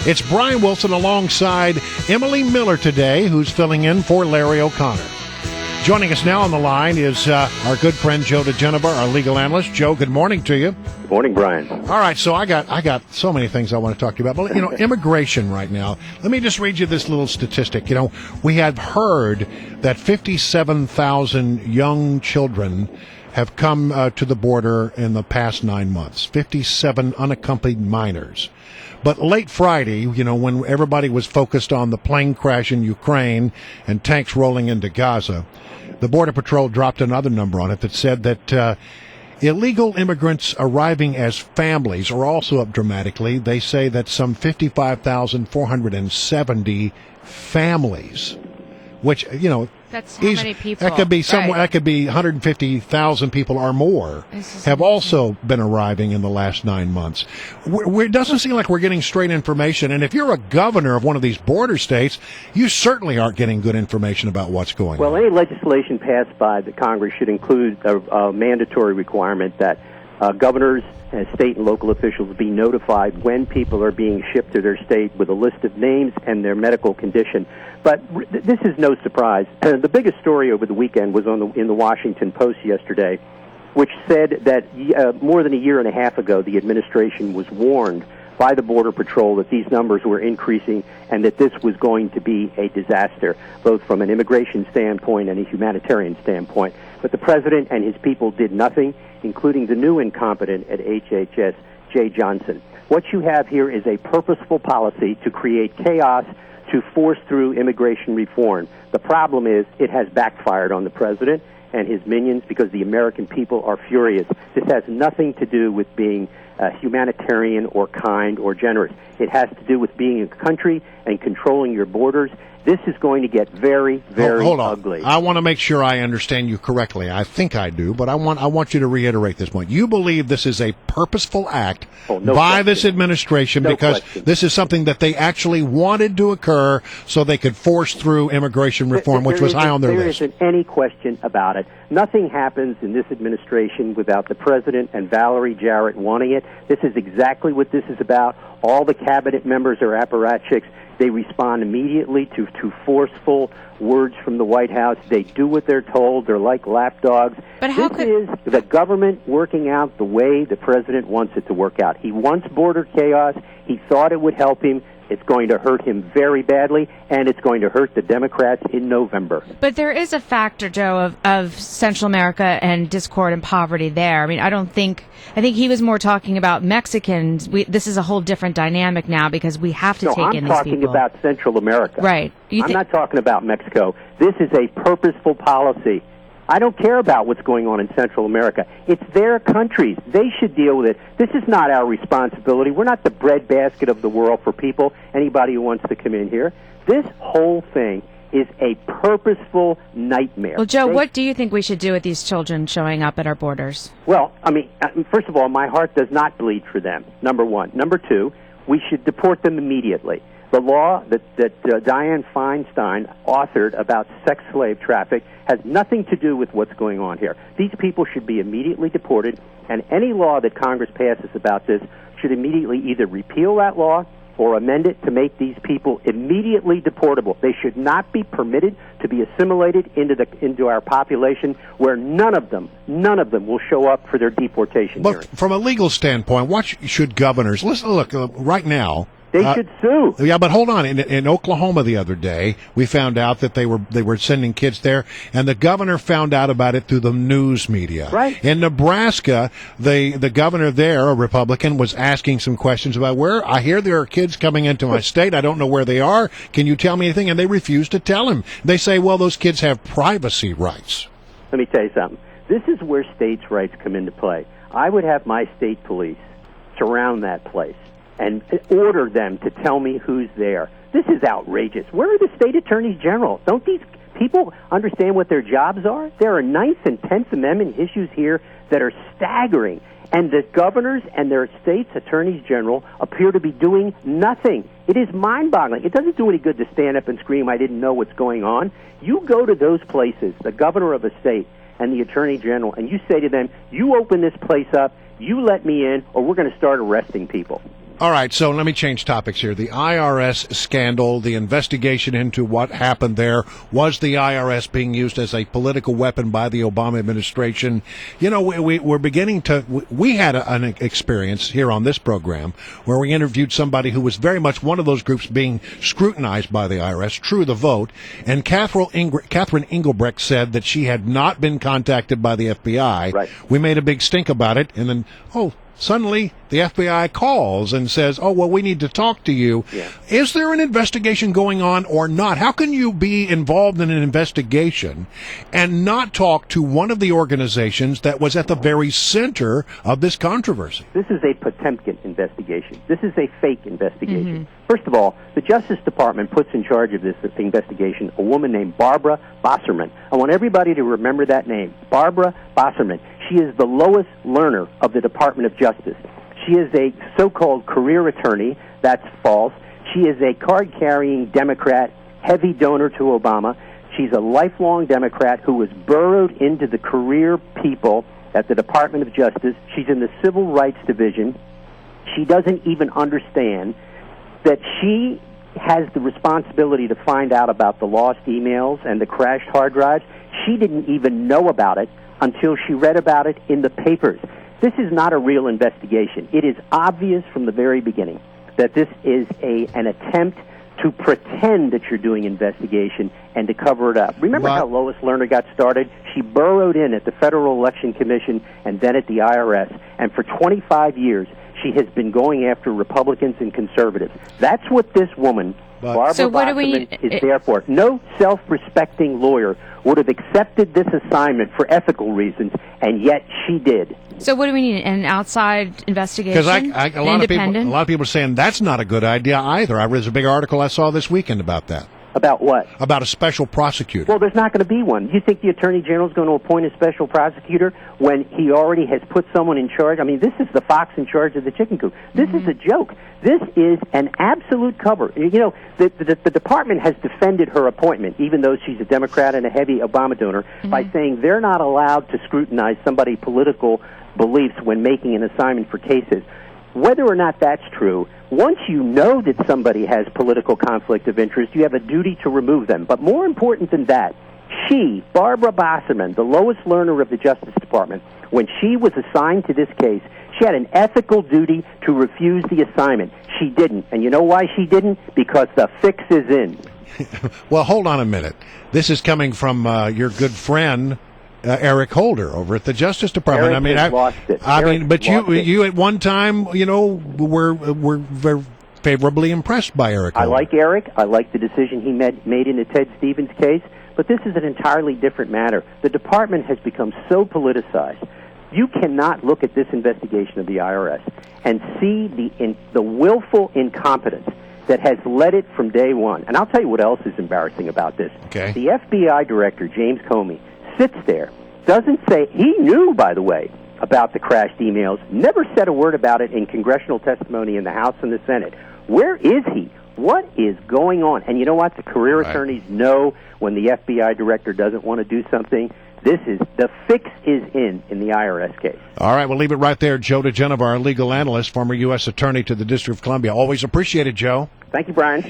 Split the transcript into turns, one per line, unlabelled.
It's Brian Wilson alongside Emily Miller today, who's filling in for Larry O'Connor. Joining us now on the line is our good friend Joe diGenova, our legal analyst. Joe, good morning to you.
Good morning, Brian.
All right, so I got so many things I want to talk to you about. But, immigration right now. Let me just read you this little statistic. We have heard that 57,000 young children have come to the border in the past 9 months. 57 unaccompanied minors. But late Friday, when everybody was focused on the plane crash in Ukraine and tanks rolling into Gaza, the Border Patrol dropped another number on it that said that illegal immigrants arriving as families are also up dramatically. They say that some 55,470 families, which,
that's how many people.
That could be somewhere. That could be 150,000 people or more have also been arriving in the last 9 months. It doesn't seem like we're getting straight information. And if you're a governor of one of these border states, you certainly aren't getting good information about what's going on.
Well, any legislation passed by the Congress should include a mandatory requirement that governors and state and local officials be notified when people are being shipped to their state with a list of names and their medical condition. But this is no surprise. The biggest story over the weekend was in the Washington Post yesterday, which said that more than a year and a half ago, the administration was warned by the Border Patrol that these numbers were increasing and that this was going to be a disaster, both from an immigration standpoint and a humanitarian standpoint. But the president and his people did nothing, including the new incompetent at HHS, Jay Johnson. What you have here is a purposeful policy to create chaos, to force through immigration reform. The problem is it has backfired on the president and his minions because the American people are furious. This has nothing to do with being humanitarian or kind or generous. It has to do with being a country and controlling your borders. This is going to get very, very
Hold on.
ugly.
I want to make sure I understand you correctly. I think I do, but I want you to reiterate this point. You believe this is a purposeful act by this administration because this is something that they actually wanted to occur so they could force through immigration reform, which was high on their list.
There isn't any question about it. Nothing happens in this administration without the president and Valerie Jarrett wanting it. This is exactly what this is about. All the cabinet members are apparatchiks. They respond immediately to forceful words from the White House. They do what they're told. They're like lapdogs.
But how
this is the government working out the way the president wants it to work out. He wants border chaos. He thought it would help him. It's going to hurt him very badly, and it's going to hurt the Democrats in November.
But there is a factor, Joe, of Central America and discord and poverty there. I mean, I think he was more talking about Mexicans. This is a whole different dynamic now because we have to take in these people.
I'm talking about Central America.
Right.
I'm not talking about Mexico. This is a purposeful policy. I don't care about what's going on in Central America. It's their countries. They should deal with it. This is not our responsibility. We're not the breadbasket of the world for people, anybody who wants to come in here. This whole thing is a purposeful nightmare.
Well, Joe, what do you think we should do with these children showing up at our borders?
Well, first of all, my heart does not bleed for them, number one. Number two, we should deport them immediately. The law that Dianne Feinstein authored about sex slave traffic has nothing to do with what's going on here. These people should be immediately deported, and any law that Congress passes about this should immediately either repeal that law or amend it to make these people immediately deportable. They should not be permitted to be assimilated into our population where none of them will show up for their deportation hearing.
But from a legal standpoint, what should governors... Listen, look, right now...
They should sue.
Yeah, but hold on. In Oklahoma the other day, we found out that they were sending kids there, and the governor found out about it through the news media.
Right.
In Nebraska, the governor there, a Republican, was asking some questions about where. I hear there are kids coming into my state. I don't know where they are. Can you tell me anything? And they refuse to tell him. They say, well, those kids have privacy rights.
Let me tell you something. This is where states' rights come into play. I would have my state police surround that place and order them to tell me who's there. This is outrageous. Where are the state attorneys general? Don't these people understand what their jobs are? There are 9th and 10th Amendment issues here that are staggering, and the governors and their states' attorneys general appear to be doing nothing. It is mind-boggling. It doesn't do any good to stand up and scream, I didn't know what's going on. You go to those places, the governor of a state and the attorney general, and you say to them, you open this place up, you let me in, or we're going to start arresting people.
All right, so let me change topics here. The IRS scandal, the investigation into what happened there. Was the IRS being used as a political weapon by the Obama administration? You know, we're beginning to... We had an experience here on this program where we interviewed somebody who was very much one of those groups being scrutinized by the IRS, True the Vote, and Catherine Engelbrecht said that she had not been contacted by the FBI.
Right.
We made a big stink about it, and then, suddenly, the FBI calls and says, well, we need to talk to you.
Yeah.
Is there an investigation going on or not? How can you be involved in an investigation and not talk to one of the organizations that was at the very center of this controversy?
This is a Potemkin investigation. This is a fake investigation. First of all, the Justice Department puts in charge of this investigation a woman named Barbara Bosserman. I want everybody to remember that name, Barbara Bosserman. She is the lowest learner of the Department of Justice. She is a so-called career attorney. That's false. She is a card-carrying Democrat, heavy donor to Obama. She's a lifelong Democrat who was burrowed into the career people at the Department of Justice. She's in the Civil Rights Division. She doesn't even understand that she has the responsibility to find out about the lost emails and the crashed hard drives. She didn't even know about it until she read about it in the papers. This is not a real investigation. It is obvious from the very beginning that this is an attempt to pretend that you're doing investigation and to cover it up. Remember how Lois Lerner got started? She burrowed in at the Federal Election Commission and then at the IRS, and for 25 years she has been going after Republicans and conservatives. That's what this woman, Barbara Bosserman, is there for. No self-respecting lawyer would have accepted this assignment for ethical reasons, and yet she did.
So what do we need? An outside investigation?
Because a lot of people are saying that's not a good idea either. There's a big article I saw this weekend about that.
About what?
About a special prosecutor.
Well, there's not going to be one. You think the Attorney General is going to appoint a special prosecutor when he already has put someone in charge? I mean, this is the fox in charge of the chicken coop. This is a joke. This is an absolute cover. You know, the department has defended her appointment, even though she's a Democrat and a heavy Obama donor, by saying they're not allowed to scrutinize somebody's political beliefs when making an assignment for cases. Whether or not that's true, once you know that somebody has political conflict of interest, you have a duty to remove them. But more important than that, she, Barbara Bosserman, the lowest learner of the Justice Department, when she was assigned to this case, she had an ethical duty to refuse the assignment. She didn't. And you know why she didn't? Because the fix is in.
Well, hold on a minute. This is coming from your good friend, Eric Holder over at the Justice Department.
But
you at one time, were very favorably impressed by Eric Holder.
I like Eric. I like the decision he made in the Ted Stevens case. But this is an entirely different matter. The department has become so politicized. You cannot look at this investigation of the IRS and see the willful incompetence that has led it from day one. And I'll tell you what else is embarrassing about this.
Okay.
The FBI director, James Comey, sits there, doesn't say, he knew, by the way, about the crashed emails, never said a word about it in congressional testimony in the House and the Senate. Where is he? What is going on? And you know what? The career attorneys know when the FBI director doesn't want to do something. The fix is in the IRS case.
All right, we'll leave it right there. Joe diGenova, our legal analyst, former U.S. attorney to the District of Columbia. Always appreciate it, Joe.
Thank you, Brian.